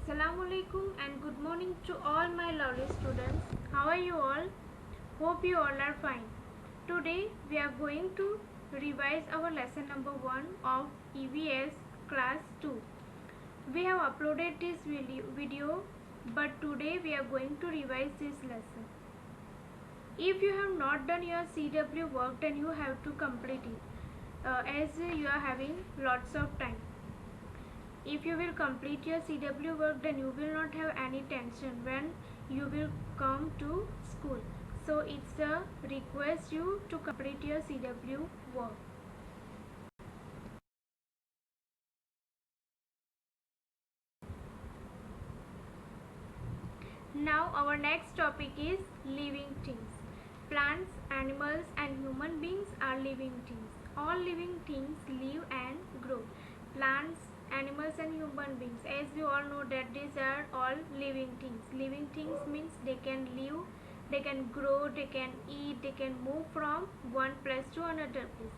Assalamualaikum and good morning to all my lovely students. How are you all? Hope you all are fine. Today we are going to revise our lesson number 1 of EVS class 2. We have uploaded this video but today we are going to revise this lesson. If you have not done your CW work, then you have to complete it as you are having lots of time. If you will complete your CW work, then you will not have any tension when you will come to school. So it's a request you to complete your CW work. Now our next topic is living things. Plants, animals and human beings are living things. All living things live and grow. Plants, animals and human beings, as we all know that these are all living things. Living things means they can live, they can grow, they can eat, they can move from one place to another place.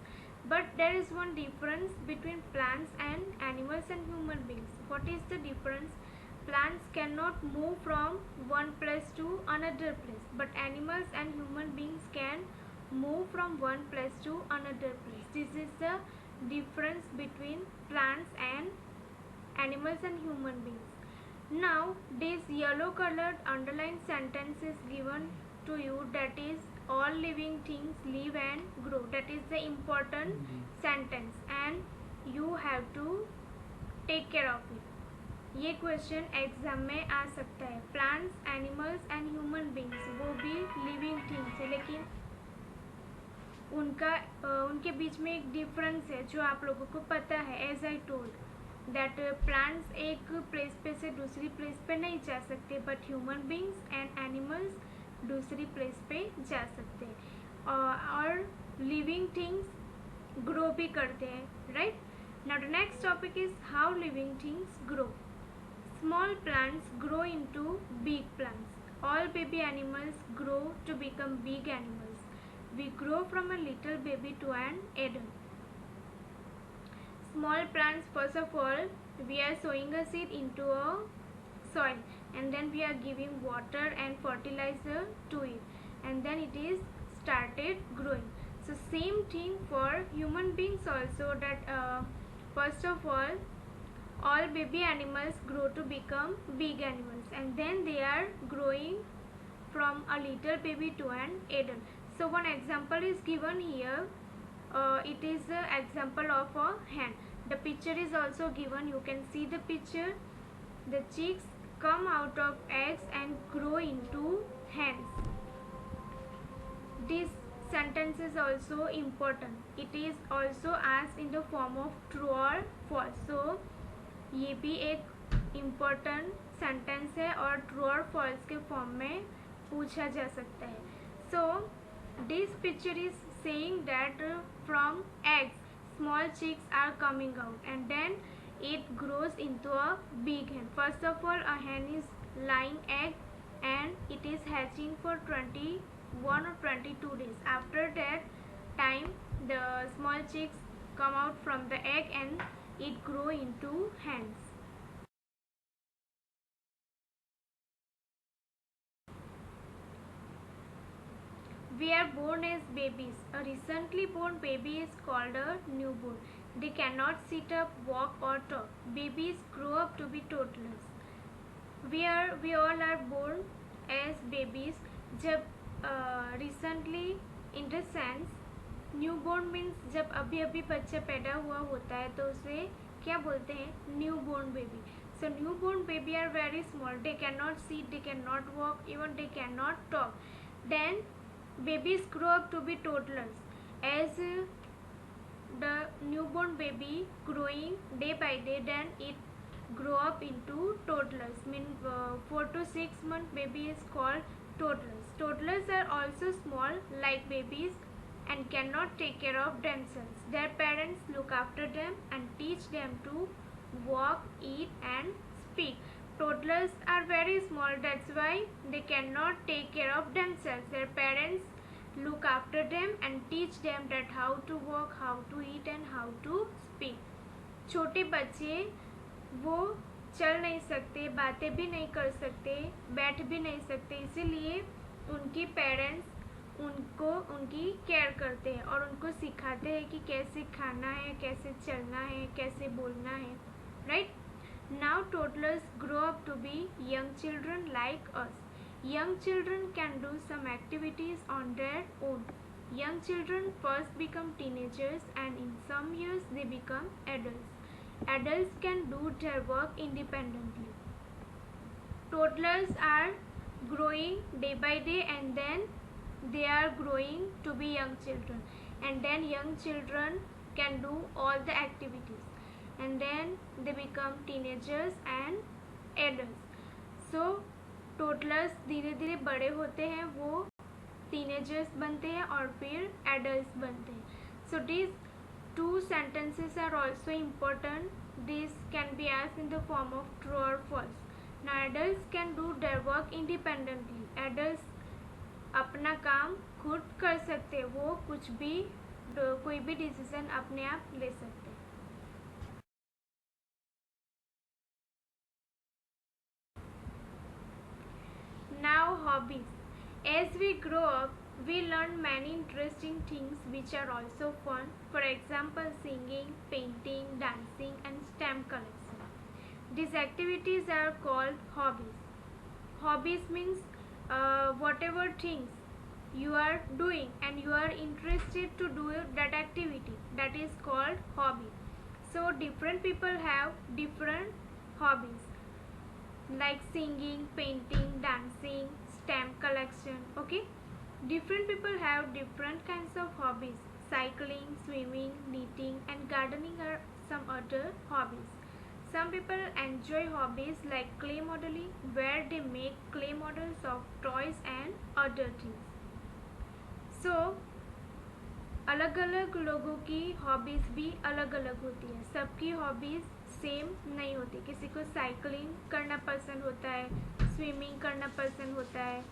But there is one difference between plants and animals and human beings. What is the difference? Plants cannot move from one place to another place, but animals and human beings can move from one place to another place. This is the difference between plants and animals and human beings. Now this yellow colored underlined sentence is given to you, that is all living things live and grow. That is the important sentence and you have to take care of it. ये question exam में आ सकता है. Plants, animals and human beings वो भी living things है, लेकिन उनके बीच में एक डिफरेंस है जो आप लोगों को पता है. As I told that plants एक प्लेस पे से दूसरी प्लेस पे नहीं जा सकते, but human beings and animals दूसरी प्लेस पे जा सकते हैं. और लिविंग थिंग्स ग्रो भी करते हैं, right. Now the next topic is how living things grow. Small plants grow into big plants. All baby animals grow to become big animals. We grow from a little baby to an adult. Small plants, first of all, we are sowing a seed into a soil and then we are giving water and fertilizer to it and then it is started growing. So same thing for human beings also, that first of all baby animals grow to become big animals and then they are growing from a little baby to an adult. So one example is given here. It is an example of a hen. The picture is also given. You can see the picture. The chicks come out of eggs and grow into hens. This sentence is also important. It is also asked in the form of true or false. So ये भी एक important sentence है और true और false के form में पूछा जा सकता है. So this picture is saying that from eggs small chicks are coming out and then it grows into a big hen. First of all, a hen is laying egg and it is hatching for 21 or 22 days. After that time, the small chicks come out from the egg and it grow into hens. We are born as babies. A recently born baby is called a newborn. They cannot sit up, walk or talk. Babies grow up to be toddlers. We all are born as babies. जब recently in the sense newborn means जब अभी अभी बच्चा पैदा हुआ होता है तो उसे क्या बोलते हैं, newborn baby. So newborn baby are very small. They can not sit, they can not walk, even they can not talk. Then babies grow up to be toddlers. As the newborn baby growing day by day, then it grow up into toddlers. Mean 4 to 6 month baby is called toddlers. Toddlers are also small like babies and cannot take care of themselves. Their parents look after them and teach them to walk, eat and speak. Toddlers are very small, that's why they cannot take care of themselves. Their parents look after them and teach them that how to walk, how to eat and how to speak. छोटे बच्चे वो चल नहीं सकते, बातें भी नहीं कर सकते, बैठ भी नहीं सकते, इसीलिए उनकी पेरेंट्स उनको उनकी केयर करते हैं और उनको सिखाते हैं कि कैसे खाना है, कैसे चलना है, कैसे बोलना है, right. Now toddlers grow up to be young children like us. Young children can do some activities on their own. Young children first become teenagers and in some years they become adults. Adults can do their work independently. Toddlers are growing day by day and then they are growing to be young children, and then young children can do all the activities and then they become teenagers and adults. So toddlers धीरे धीरे बड़े होते हैं, वो teenagers बनते हैं और फिर adults बनते हैं. So these two sentences are also important. This can be asked in the form of true or false. Now adults can do their work independently. Adults अपना काम खुद कर सकते हैं, वो कुछ भी कोई भी डिसीजन अपने आप ले सकते हैं. Now hobbies. As we grow up, we learn many interesting things which are also fun. For example, singing, painting, dancing and stamp collection. These activities are called hobbies. Hobbies means whatever things you are doing and you are interested to do that activity, that is called hobby. So different people have different hobbies like singing, painting, dancing, stamp collection. Okay, different people have different kinds of hobbies. Cycling, swimming, knitting and gardening are some other hobbies. Some people enjoy hobbies like clay modeling, where they make clay models of toys and other things. So अलग अलग लोगों की hobbies भी अलग अलग होती है. सबकी हॉबीज़ सेम नहीं होती. किसी को साइकिलिंग करना पसंद होता है, स्विमिंग करना पसंद होता है,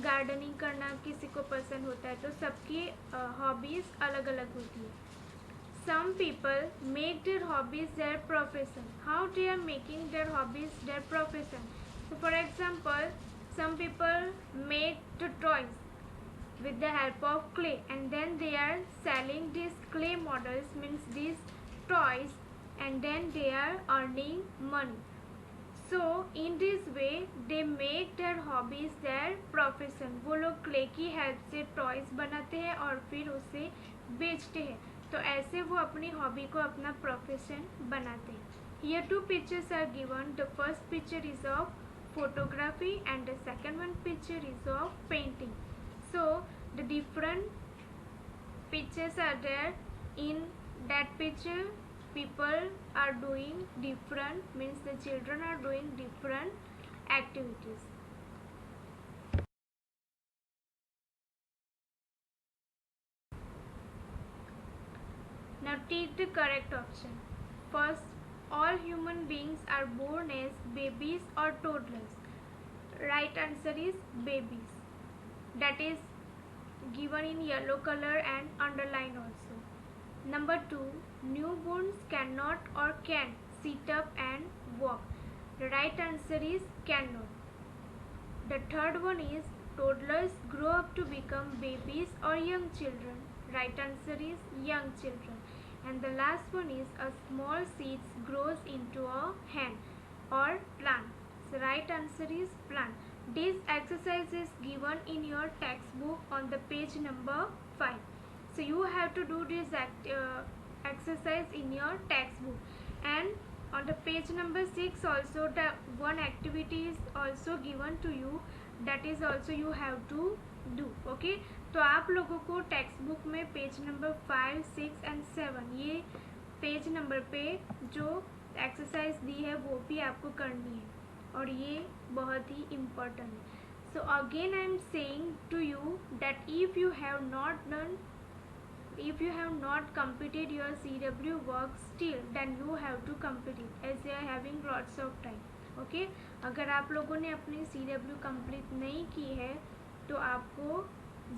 गार्डनिंग करना किसी को पसंद होता है. तो सबकी हॉबीज़ अलग अलग होती है. Some people make their hobbies their profession. How they are making their hobbies their profession? So for example, some people make the toys with the help of clay and then they are selling these clay models, means these toys, and then they are earning money. So in this way they make their hobbies their profession. वो लोग clay की help से toys बनाते हैं और फिर उसे बेचते हैं. तो ऐसे वो अपनी हॉबी को अपना प्रोफेशन बनाते हैं. Here two pictures are given. The first picture is of photography and the second one picture is of painting. So the different pictures are there. In that picture people are doing different, means the children are doing different activities. Now take the correct option. First, all human beings are born as babies or toddlers. Right answer is babies. That is given in yellow color and underlined also. Number 2, newborns cannot or can sit up and walk. The right answer is cannot. The third one is toddlers grow up to become babies or young children. Right answer is young children. And the last one is a small seed grows into a hen or plant. So right answer is plant. This exercise is given in your textbook on the page number 5. So you have to do this exercise in your textbook, and on the page number 6 also the one activity is also given to you, that is also you have to do. Okay, तो आप लोगों को text book में page number 5, 6 and 7 ये page number पे जो exercise दी है वो भी आपको करनी है और ये बहुत ही इम्पोर्टेंट है. So again I am saying to you that if you have not completed your CW work still, then you have to complete it as you are having lots of time. Okay, अगर आप लोगों ने अपनी CW complete नहीं की है तो आपको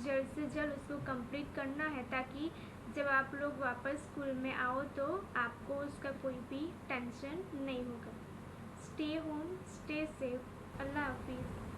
जल्द से जल्द उसको कंप्लीट करना है, ताकि जब आप लोग वापस स्कूल में आओ तो आपको उसका कोई भी टेंशन नहीं होगा. Stay home, stay safe. Allah Hafiz.